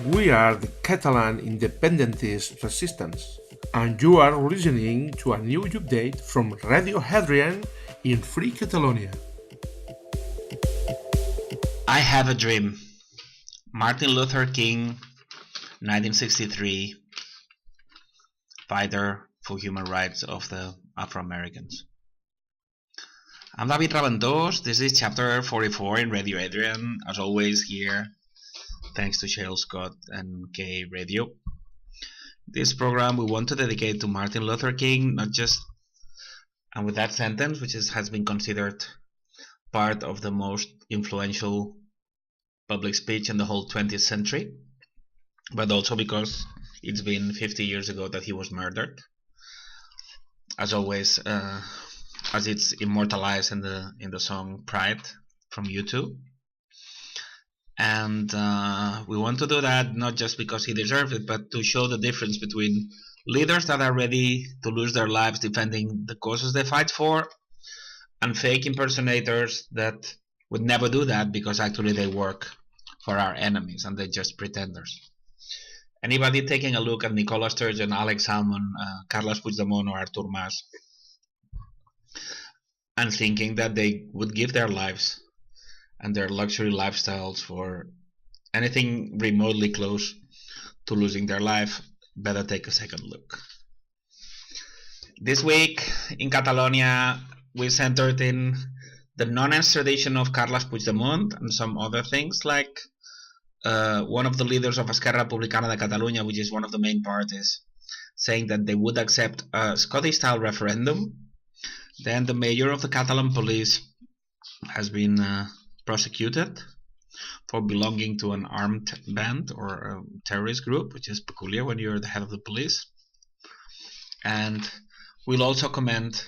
We are the Catalan independentist resistance, and you are listening to a new update from Radio Hadrian in Free Catalonia. I have a dream. Martin Luther King, 1963, fighter for human rights of the Afro-Americans. I'm David Raventós. This is chapter 44 in Radio Hadrian, as always here, thanks to Cheryl Scott and K Radio. This program we want to dedicate to Martin Luther King, not just, and with that sentence, which has been considered part of the most influential public speech in the whole 20th century, but also because it's been 50 years ago that he was murdered. As always, as it's immortalized in the song Pride from U2. And we want to do that not just because he deserves it, but to show the difference between leaders that are ready to lose their lives defending the causes they fight for, and fake impersonators that would never do that because actually they work for our enemies and they're just pretenders. Anybody taking a look at Nicola Sturgeon, Alex Salmon, Carles Puigdemont or Artur Mas and thinking that they would give their lives and their luxury lifestyles for anything remotely close to losing their life, better take a second look. This week in Catalonia, we centered in the non-extradition of Carles Puigdemont and some other things, like one of the leaders of Esquerra Republicana de Catalunya, which is one of the main parties, saying that they would accept a Scottish-style referendum. Then the mayor of the Catalan police has been prosecuted for belonging to an armed band or a terrorist group, which is peculiar when you're the head of the police. And we'll also comment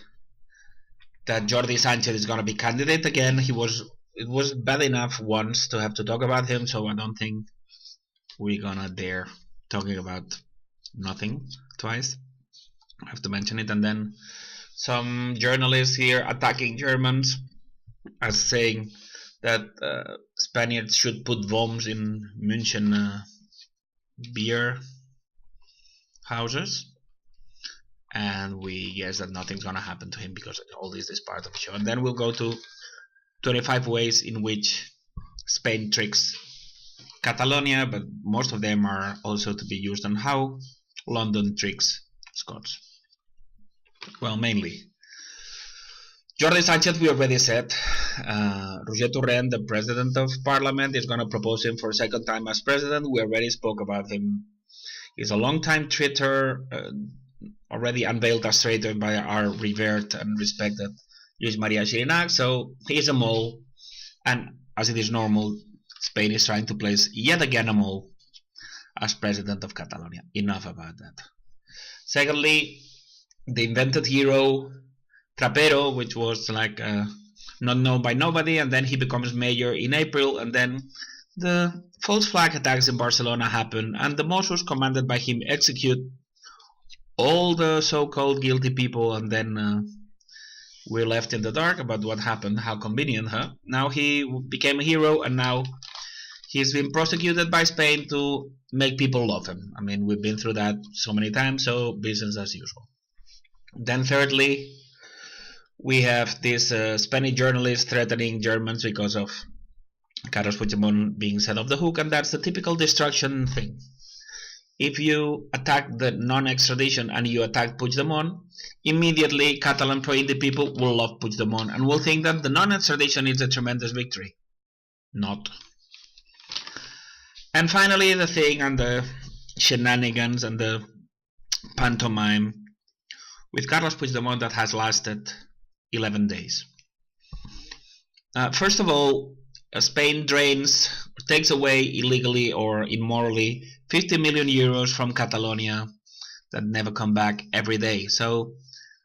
that Jordi Sánchez is going to be candidate again. It was bad enough once to have to talk about him, so I don't think we're gonna dare talking about nothing twice. I have to mention it. And then some journalists here attacking Germans as saying that Spaniards should put bombs in München beer houses. And we guess that nothing's gonna happen to him because all this is part of the show. And then we'll go to 25 ways in which Spain tricks Catalonia, but most of them are also to be used on how London tricks Scots. Well, mainly. Jordi Sánchez, we already said. Roger Torrent, the president of parliament, is going to propose him for a second time as president. We already spoke about him. He's a long-time traitor, already unveiled as traitor by our revered and respected Lluís Maria Xirinac, so he's a mole, and as it is normal, Spain is trying to place yet again a mole as president of Catalonia. Enough about that. Secondly, the invented hero Trapero, which was like not known by nobody, and then he becomes mayor in April, and then the false flag attacks in Barcelona happen, and the Mossos commanded by him execute all the so-called guilty people, and then we're left in the dark about what happened. How convenient, huh? Now he became a hero, and now he's been prosecuted by Spain to make people love him. I mean, we've been through that so many times, so business as usual. Then thirdly, we have this Spanish journalist threatening Germans because of Carles Puigdemont being set off the hook, and that's the typical destruction thing. If you attack the non-extradition and you attack Puigdemont, immediately Catalan pro-Indi people will love Puigdemont and will think that the non-extradition is a tremendous victory. Not. And finally, the thing and the shenanigans and the pantomime with Carles Puigdemont that has lasted 11 days. First of all, Spain takes away illegally or immorally 50 million euros from Catalonia that never come back every day. So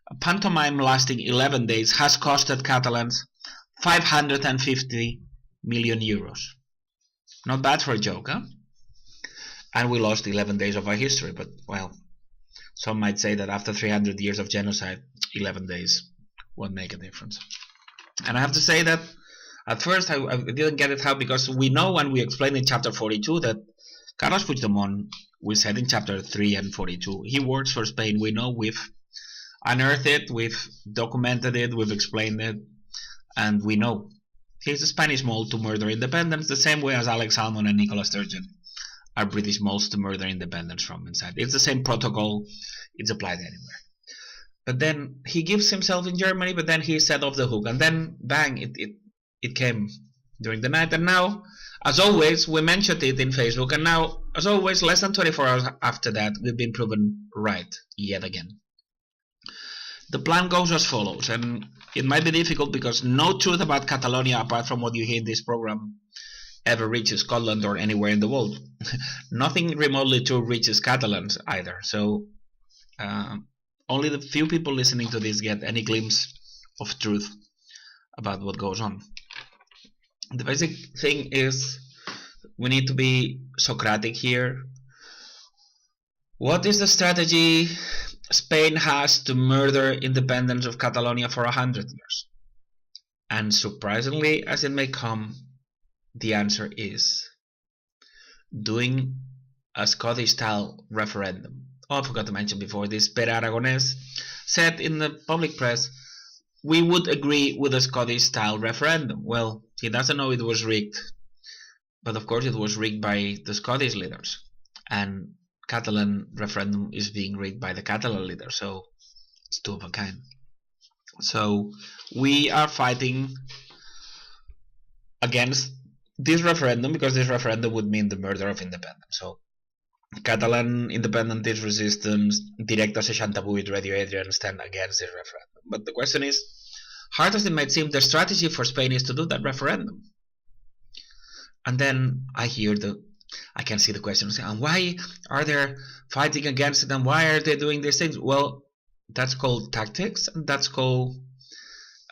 a pantomime lasting 11 days has costed Catalans 550 million euros. Not bad for a joke, huh? And we lost 11 days of our history, but well, some might say that after 300 years of genocide, 11 days won't make a difference. And I have to say that at first I didn't get it how, because we know, and we explained in chapter 42, that Carles Puigdemont, we said in chapter 3 and 42, he works for Spain. We know, we've unearthed it, we've documented it, we've explained it, and we know. He's a Spanish mole to murder independence, the same way as Alex Salmond and Nicola Sturgeon are British moles to murder independence from inside. It's the same protocol, it's applied anywhere. But then he gives himself in Germany, but then he's set off the hook, and then bang, it came during the night. And now, as always, we mentioned it in Facebook, and now, as always, less than 24 hours after that, we've been proven right yet again. The plan goes as follows, and it might be difficult because no truth about Catalonia, apart from what you hear in this program, ever reaches Scotland or anywhere in the world. Nothing remotely true reaches Catalans either. So only the few people listening to this get any glimpse of truth about what goes on. The basic thing is we need to be Socratic here. What is the strategy Spain has to murder independence of Catalonia for 100 years? And surprisingly as it may come, the answer is doing a Scottish-style referendum. Oh, I forgot to mention before this, Pere Aragonés said in the public press, we would agree with a Scottish-style referendum. Well, he doesn't know it was rigged, but of course it was rigged by the Scottish leaders, and Catalan referendum is being rigged by the Catalan leaders, so it's two of a kind. So we are fighting against this referendum because this referendum would mean the murder of independence. So Catalan independentist resistance, Directa 68, Radio Hadrian stand against this referendum. But the question is, hard as it might seem, the strategy for Spain is to do that referendum. And then I can see the question, and why are they fighting against it, and why are they doing these things? Well, that's called tactics, and that's called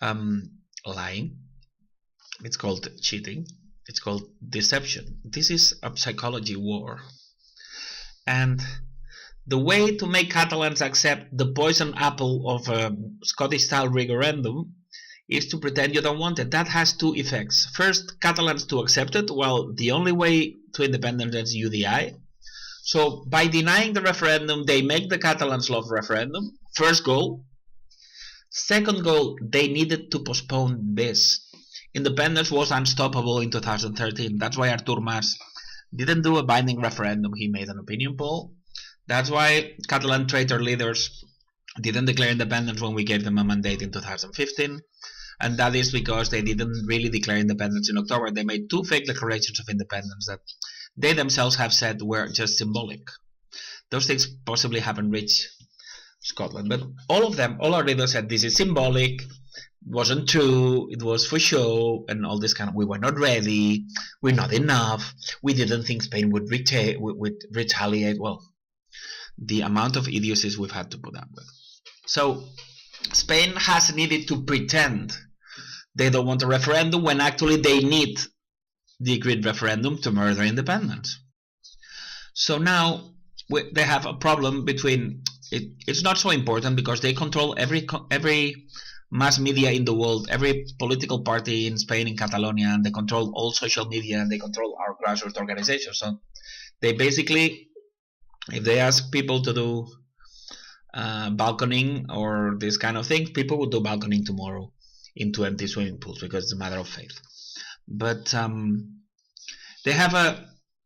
lying. It's called cheating. It's called deception. This is a psychology war. And the way to make Catalans accept the poison apple of a Scottish-style referendum is to pretend you don't want it. That has two effects. First, Catalans to accept it, well, the only way to independence is UDI. So by denying the referendum, they make the Catalans love referendum. First goal. Second goal, they needed to postpone this. Independence was unstoppable in 2013. That's why Artur Mas didn't do a binding referendum. He made an opinion poll. That's why Catalan traitor leaders didn't declare independence when we gave them a mandate in 2015. And that is because they didn't really declare independence in October. They made two fake declarations of independence that they themselves have said were just symbolic. Those things possibly haven't reached Scotland. But all our leaders said this is symbolic, wasn't true, it was for show, and all this kind of, we were not ready, we're not enough, we didn't think Spain would retaliate. Well, the amount of idiocies we've had to put up with. So Spain has needed to pretend they don't want a referendum when actually they need the agreed referendum to murder independence. So now they have a problem between it's not so important because they control every mass media in the world, every political party in Spain, in Catalonia, and they control all social media, and they control our grassroots organizations. So they basically, if they ask people to do balconing or this kind of thing, people will do balconing tomorrow into empty swimming pools because it's a matter of faith. But they have a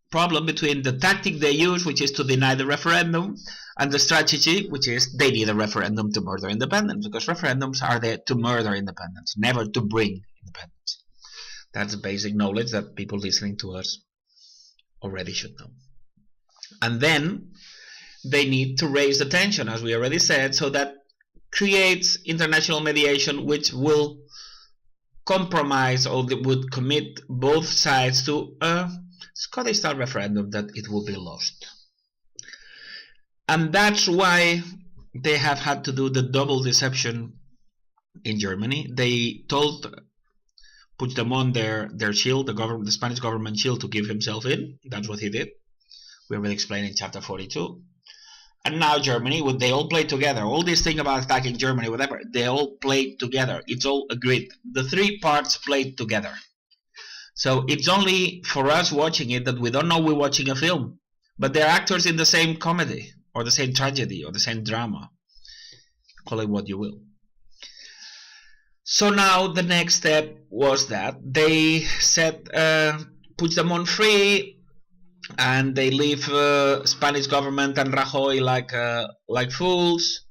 problem between the tactic they use, which is to deny the referendum, and the strategy, which is they need a referendum to murder independence, because referendums are there to murder independence, never to bring independence. That's basic knowledge that people listening to us already should know. And then they need to raise the tension, as we already said, so that creates international mediation, which will compromise or would commit both sides to a Scottish-style referendum that it will be lost. And that's why they have had to do the double deception in Germany. They told Puigdemont their shield, the Spanish government shield, to give himself in. That's what he did. We already explained in chapter 42. And now Germany, they all play together. All this thing about attacking Germany, whatever, they all play together. It's all agreed. The three parts played together. So it's only for us watching it that we don't know we're watching a film. but they're actors in the same comedy, or the same tragedy, or the same drama. Call it what you will. So now the next step was that they set Puigdemont free, and they leave Spanish government and Rajoy like fools,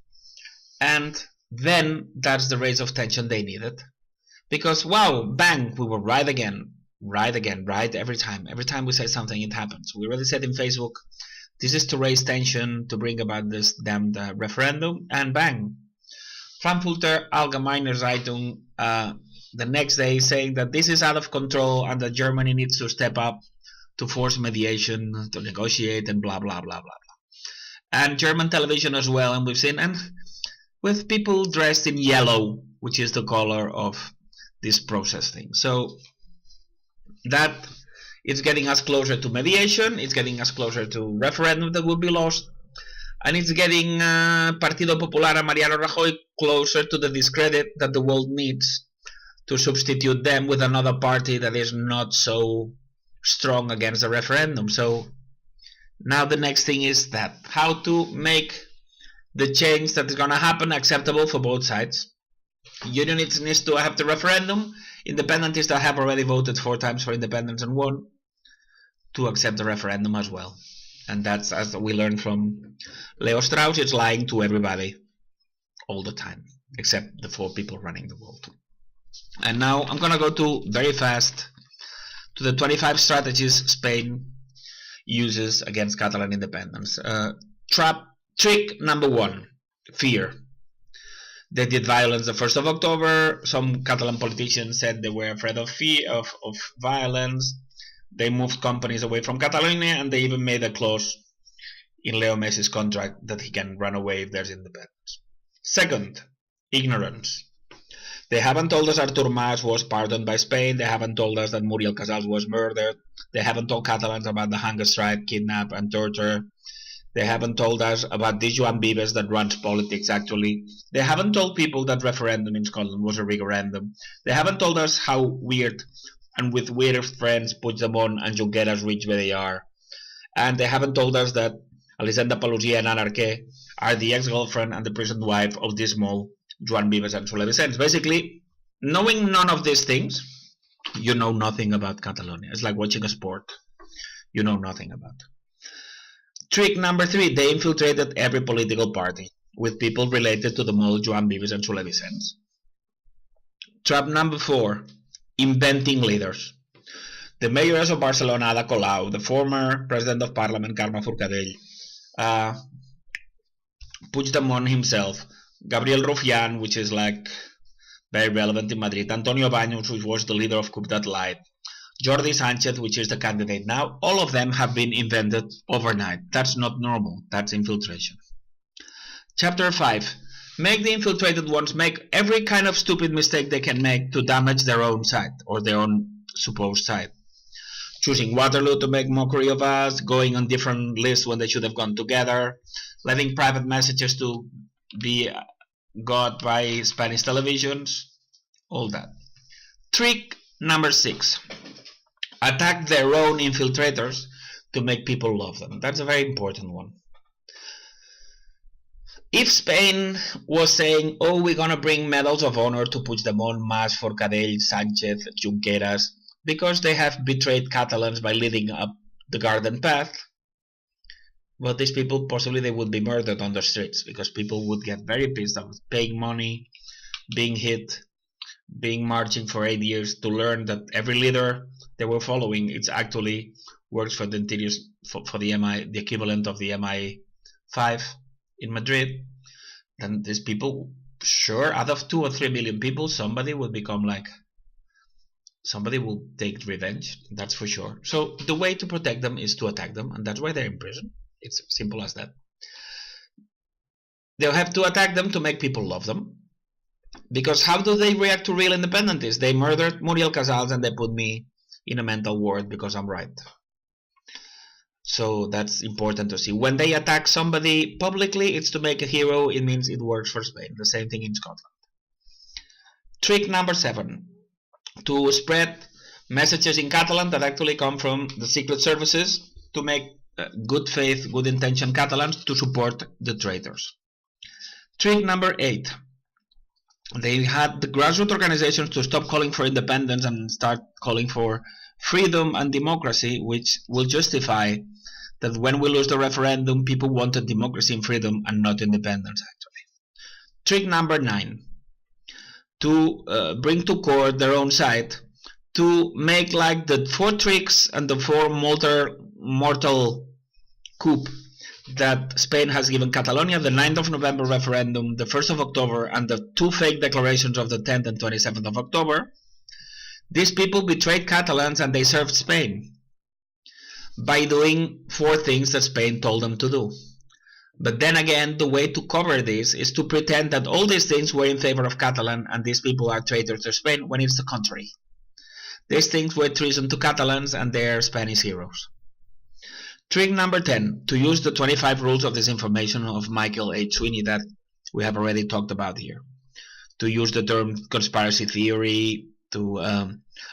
and then that's the raise of tension they needed, because wow, bang, we were right again, right every time we say something, it happens. We already said in Facebook, this is to raise tension, to bring about this damned referendum, and bang, Frankfurter Allgemeine Zeitung the next day saying that this is out of control and that Germany needs to step up to force mediation, to negotiate, and blah blah blah blah blah. And German television as well, and we've seen, and with people dressed in yellow, which is the color of this process thing. So that it's getting us closer to mediation, it's getting us closer to referendum that will be lost, and it's getting Partido Popular and Mariano Rajoy closer to the discredit that the world needs to substitute them with another party that is not so strong against the referendum. So now the next thing is that how to make the change that is going to happen acceptable for both sides. Unionists need to have the referendum. Independentists that have already voted 4 times for independence and won to accept the referendum as well. And that's, as we learned from Leo Strauss, it's lying to everybody all the time, except the 4 people running the world. And now I'm going to go to very fast to the 25 strategies Spain uses against Catalan independence. Trick number 1, fear. They did violence the 1st of October. Some Catalan politicians said they were afraid of violence. They moved companies away from Catalonia, and they even made a clause in Leo Messi's contract that he can run away if there's independence. Second, ignorance. They haven't told us Artur Mas was pardoned by Spain. They haven't told us that Muriel Casals was murdered. They haven't told Catalans about the hunger strike, kidnap, and torture. They haven't told us about this Joan Vives that runs politics actually. They haven't told people that referendum in Scotland was a referendum. They haven't told us how weird and with weird friends Puigdemont and Junqueras reach where they are. And they haven't told us that Elisenda Palusia and Anarque are the ex-girlfriend and the present wife of this small Joan Vives and Soler Vicens. Basically, knowing none of these things, you know nothing about Catalonia. It's like watching a sport you know nothing about. Trick number 3, they infiltrated every political party with people related to the model Joan Vives and Soler Vicens. Trap number 4, inventing leaders. The mayoress of Barcelona, Ada Colau, the former president of parliament, Carme Forcadell, Puigdemont himself, Gabriel Rufián, which is like very relevant in Madrid, Antonio Baños, which was the leader of Coup d'Etat, Jordi Sánchez, which is the candidate now, all of them have been invented overnight. That's not normal, that's infiltration. Chapter 5. Make the infiltrated ones make every kind of stupid mistake they can make to damage their own side, or their own supposed side. Choosing Waterloo to make mockery of us, going on different lists when they should have gone together, letting private messages to be got by Spanish televisions, all that. Trick number 6. Attack their own infiltrators to make people love them. That's a very important one. If Spain was saying, oh, we're going to bring medals of honor to Puigdemont, Mas, Forcadell, Sánchez, Junqueras, because they have betrayed Catalans by leading up the garden path, well, these people, possibly they would be murdered on the streets, because people would get very pissed off, paying money, being hit, being marching for 8 years to learn that every leader they were following, it's actually works for the interiors, for the MI, the equivalent of the MI5 in Madrid. Then these people, sure, out of 2 or 3 million people, somebody will become like, somebody will take revenge, that's for sure. So the way to protect them is to attack them, and that's why they're in prison. It's simple as that. They'll have to attack them to make people love them. Because how do they react to real independencies? They murdered Muriel Casals and they put me in a mental ward because I'm right. So that's important to see. When they attack somebody publicly, it's to make a hero. It means it works for Spain. The same thing in Scotland. Trick number 7. To spread messages in Catalan that actually come from the secret services to make good faith, good intention Catalans to support the traitors. Trick number 8. They had the grassroots organizations to stop calling for independence and start calling for freedom and democracy, which will justify that when we lose the referendum, people wanted democracy and freedom and not independence, actually. Trick number 9. To bring to court their own side, to make like the 4 tricks and the 4 mortal coup that Spain has given Catalonia, the 9th of November referendum, the 1st of October, and the 2 fake declarations of the 10th and 27th of October. These people betrayed Catalans and they served Spain by doing 4 things that Spain told them to do. But then again, the way to cover this is to pretend that all these things were in favor of Catalan and these people are traitors to Spain, when it's the contrary. These things were treason to Catalans and they're Spanish heroes. Trick number 10, to use the 25 rules of disinformation of Michael H. Sweeney that we have already talked about here. To use the term conspiracy theory, to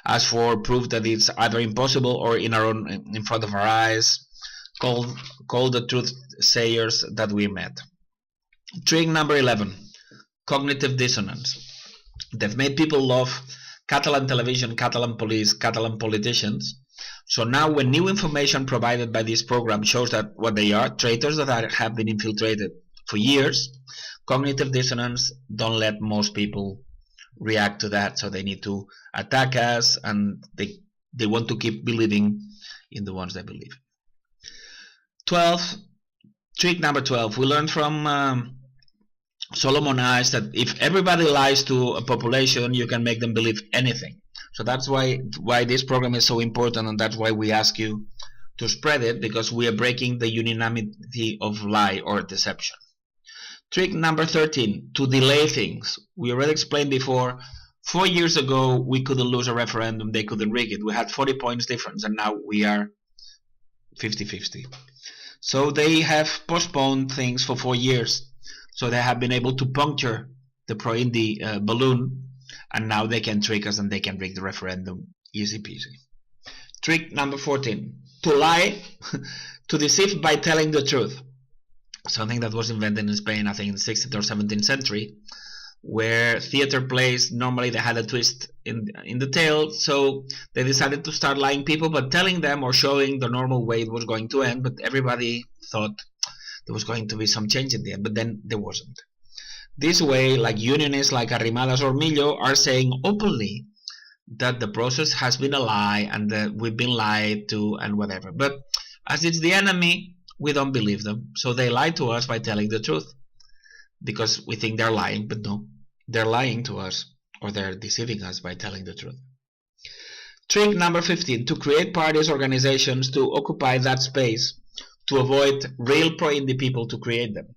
ask for proof that it's either impossible or in front of our eyes, call the truth sayers that we met. Trick number 11, cognitive dissonance. They've made people love Catalan television, Catalan police, Catalan politicians. So now when new information provided by this program shows that what they are, traitors that have been infiltrated for years, cognitive dissonance don't let most people react to that. So they need to attack us and they want to keep believing in the ones they believe. 12, trick number 12, we learned from Solomon Ice that if everybody lies to a population, you can make them believe anything. So that's why this program is so important, and that's why we ask you to spread it, because we are breaking the unanimity of lie or deception. Trick number 13, to delay things. We already explained before, 4 years ago we couldn't lose a referendum, they couldn't rig it. We had 40 points difference and now we are 50-50. So they have postponed things for 4 years. So they have been able to puncture the pro-Indi balloon, and now they can trick us and they can rig the referendum easy peasy. Trick number 14, to lie, to deceive by telling the truth. Something that was invented in Spain, I think in the 16th or 17th century, where theater plays, normally they had a twist in the tale, so they decided to start lying people, but telling them or showing the normal way it was going to end, but everybody thought there was going to be some change in the end, but then there wasn't. This way, like unionists like Arrimadas or Millo are saying openly that the process has been a lie and that we've been lied to and whatever. But as it's the enemy, we don't believe them. So they lie to us by telling the truth because we think they're lying, but no, they're lying to us or they're deceiving us by telling the truth. Trick number 15, to create parties, organizations to occupy that space to avoid real pro-Indi people to create them.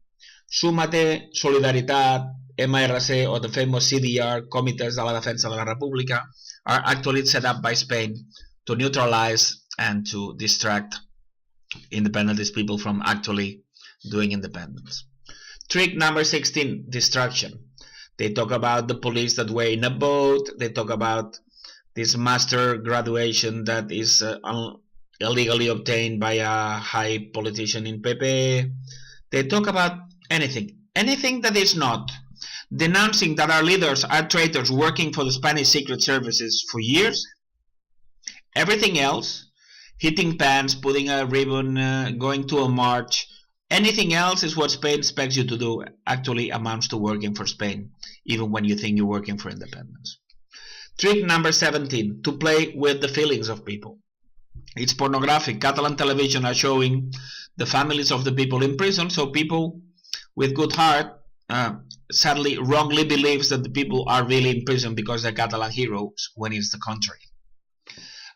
Súmate, Solidaritat, MRC, or the famous CDR, Comités de la Defensa de la República, are actually set up by Spain to neutralize and to distract independentist people from actually doing independence. Trick number 16, distraction. They talk about the police that were in a boat, they talk about this master graduation that is illegally obtained by a high politician in PP. They talk about anything that is not denouncing that our leaders are traitors working for the Spanish secret services for years. Everything else, hitting pants, putting a ribbon, going to a march, anything else is what Spain expects you to do, actually amounts to working for Spain, even when you think you're working for independence. Trick number 17, to play with the feelings of people. It's pornographic. Catalan television are showing the families of the people in prison, so people with good heart sadly wrongly believes that the people are really in prison because they're Catalan heroes, when it's the contrary.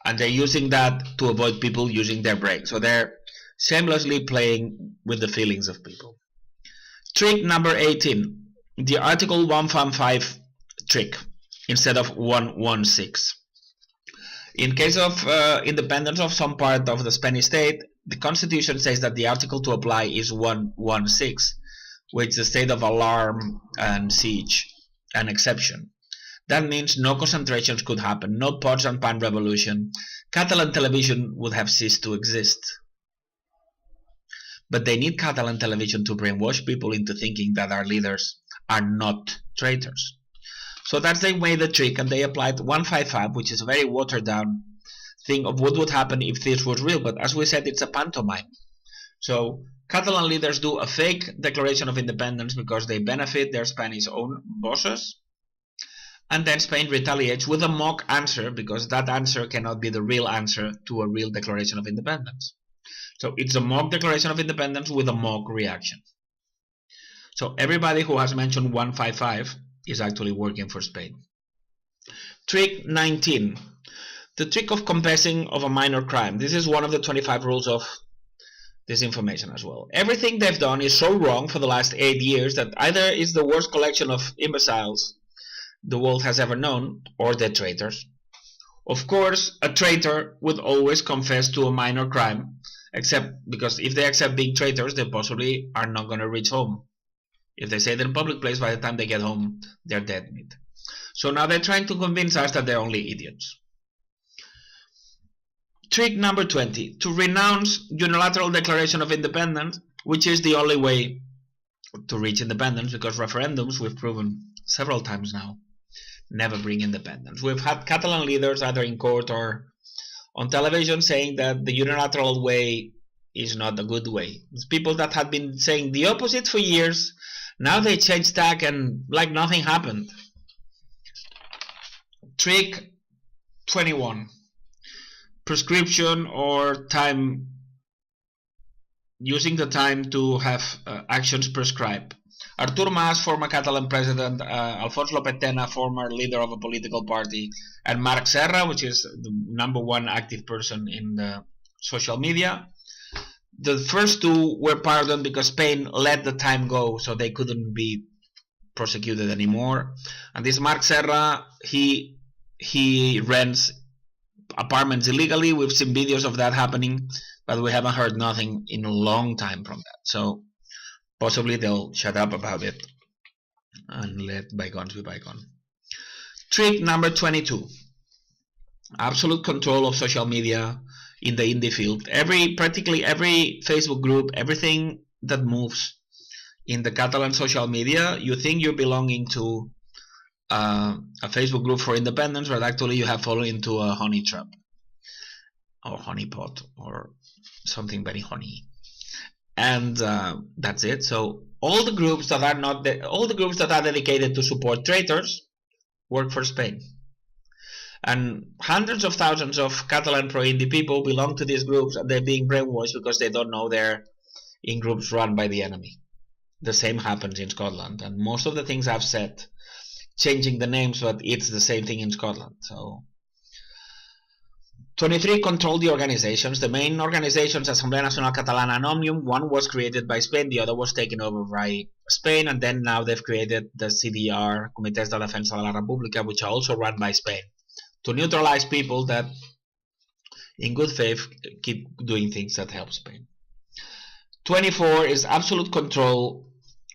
And they're using that to avoid people using their brain. So they're shamelessly playing with the feelings of people. Trick number 18, the Article 115 trick instead of 116. In case of independence of some part of the Spanish state, the Constitution says that the article to apply is 116, which is the state of alarm and siege, an exception. That means no concentrations could happen, no pots and pan revolution. Catalan television would have ceased to exist. But they need Catalan television to brainwash people into thinking that our leaders are not traitors. So that's they made the trick, and they applied 155, which is a very watered down thing of what would happen if this was real. But as we said, it's a pantomime. So Catalan leaders do a fake declaration of independence because they benefit their Spanish own bosses. And then Spain retaliates with a mock answer, because that answer cannot be the real answer to a real declaration of independence. So it's a mock declaration of independence with a mock reaction. So everybody who has mentioned 155 is actually working for Spain. Trick 19. The trick of confessing of a minor crime. This is one of the 25 rules of disinformation as well. Everything they've done is so wrong for the last 8 years that either it's the worst collection of imbeciles the world has ever known, or they're traitors. Of course, a traitor would always confess to a minor crime, except because if they accept being traitors, they possibly are not going to reach home. If they say it in a public place, by the time they get home, they're dead meat. So now they're trying to convince us that they're only idiots. Trick number 20. To renounce unilateral declaration of independence, which is the only way to reach independence, because referendums, we've proven several times now, never bring independence. We've had Catalan leaders either in court or on television saying that the unilateral way is not a good way. It's people that had been saying the opposite for years. Now they changed tack and like nothing happened. Trick 21. Prescription or time, using the time to have actions prescribed. Artur Mas, former Catalan president, Alfons López Tena, former leader of a political party, and Marc Serra, which is the #1 active person in the social media. The first two were pardoned because Spain let the time go, so they couldn't be prosecuted anymore. And this Marc Serra, he rents apartments illegally. We've seen videos of that happening, but we haven't heard nothing in a long time from that. So possibly they'll shut up about it and let bygones be bygones. Trick number 22. Absolute control of social media in the indie field. Practically every Facebook group, everything that moves in the Catalan social media, you think you're belonging to a Facebook group for independence, but actually you have fallen into a honey trap or honey pot or something very honey. And that's it. So all the groups that are dedicated to support traitors work for Spain, and hundreds of thousands of Catalan pro-indie people belong to these groups, and they're being brainwashed because they don't know they're in groups run by the enemy. The same happens in Scotland, and most of the things I've said, changing the names, but it's the same thing in Scotland. So 23. Control the organizations. The main organizations, Asamblea Nacional Catalana and Òmnium, one was created by Spain, the other was taken over by Spain, and then now they've created the CDR, Comités de Defensa de la República, which are also run by Spain, to neutralize people that, in good faith, keep doing things that help Spain. 24 is absolute control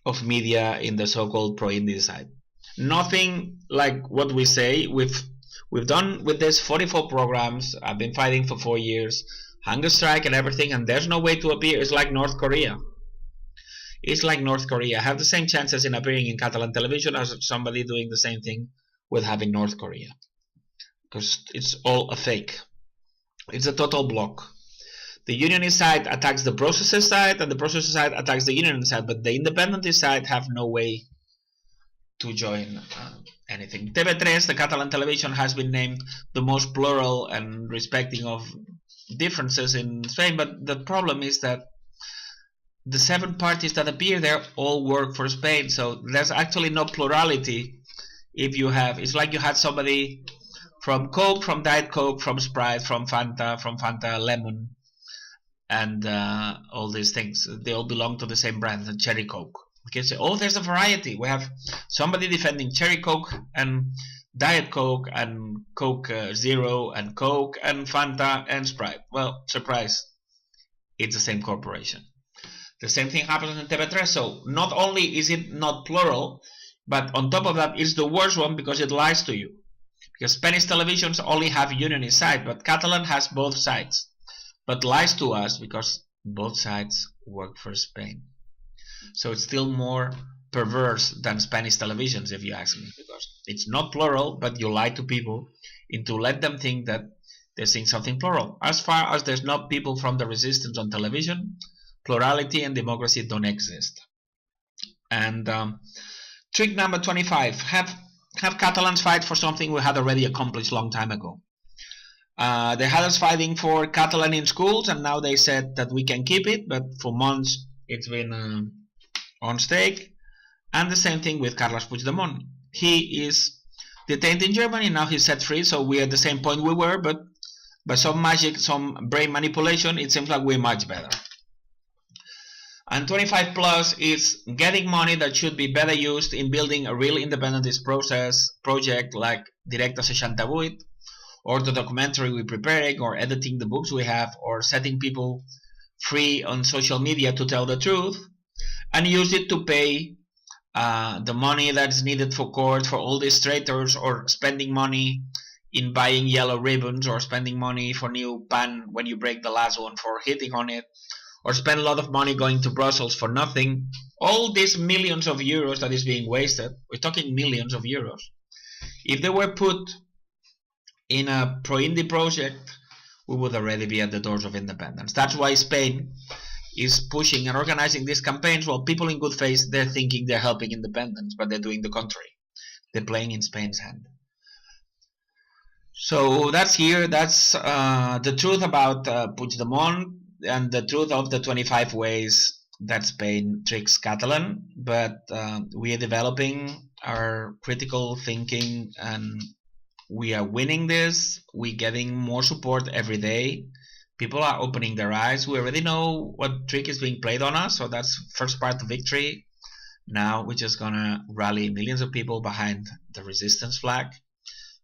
of media in the so-called pro-indie side. Nothing like what we say. We've done with this 44 programs. I've been fighting for 4 years, hunger strike and everything, and there's no way to appear. It's like North Korea. It's like North Korea. I have the same chances in appearing in Catalan television as somebody doing the same thing with having North Korea, because it's all a fake. It's a total block. The unionist side attacks the processor side, and the processor side attacks the unionist side, but the independentist side have no way to join anything. TV3, the Catalan television, has been named the most plural and respecting of differences in Spain, but the problem is that the 7 parties that appear there all work for Spain, so there's actually no plurality. If you have, it's like you had somebody from Coke, from Diet Coke, from Sprite, from Fanta Lemon, and all these things. They all belong to the same brand, the Cherry Coke. We can say, oh, there's a variety. We have somebody defending Cherry Coke and Diet Coke and Coke Zero and Coke and Fanta and Sprite. Well, surprise, it's the same corporation. The same thing happens in TV3. So not only is it not plural, but on top of that, it's the worst one because it lies to you. Because Spanish televisions only have unionist side, but Catalan has both sides, but lies to us because both sides work for Spain. So it's still more perverse than Spanish televisions, if you ask me, because it's not plural, but you lie to people into let them think that they're seeing something plural. As far as there's not people from the resistance on television, plurality and democracy don't exist. And trick number 25: have Catalans fight for something we had already accomplished a long time ago. They had us fighting for Catalan in schools, and now they said that we can keep it, but for months it's been on stake. And the same thing with Carles Puigdemont. He is detained in Germany, now he's set free, so we're at the same point we were, but by some magic, some brain manipulation, it seems like we're much better. And 25 plus is getting money that should be better used in building a real independentist project like Directa 68, or the documentary we're preparing, or editing the books we have, or setting people free on social media to tell the truth, and use it to pay the money that's needed for court for all these traitors, or spending money in buying yellow ribbons, or spending money for new pan when you break the last one for hitting on it, or spend a lot of money going to Brussels for nothing. All these millions of euros that is being wasted, we're talking millions of euros, if they were put in a pro-Indi project, we would already be at the doors of independence. That's why Spain is pushing and organizing these campaigns, while people in good faith, they're thinking they're helping independence, but they're doing the contrary. They're playing in Spain's hand. So that's the truth about Puigdemont, and the truth of the 25 ways that Spain tricks Catalan. But we are developing our critical thinking, and we are winning this. We're getting more support every day. People are opening their eyes. We already know what trick is being played on us, so that's first part of victory. Now we're just gonna rally millions of people behind the resistance flag.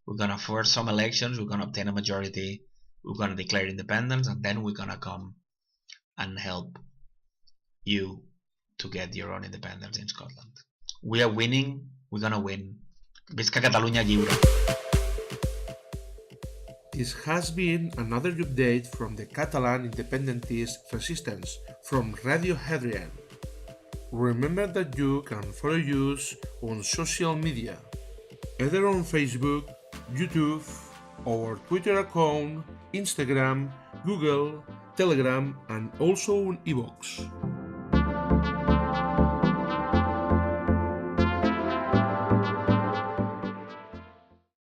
We're gonna force some elections. We're gonna obtain a majority. We're gonna declare independence, and then we're gonna come and help you to get your own independence in Scotland. We are winning. We're gonna win. Visca Catalunya lliure. This has been another update from the Catalan independentist resistance from Radio Hadrian. Remember that you can follow us on social media, either on Facebook, YouTube, our Twitter account, Instagram, Google, Telegram, and also on iVoox.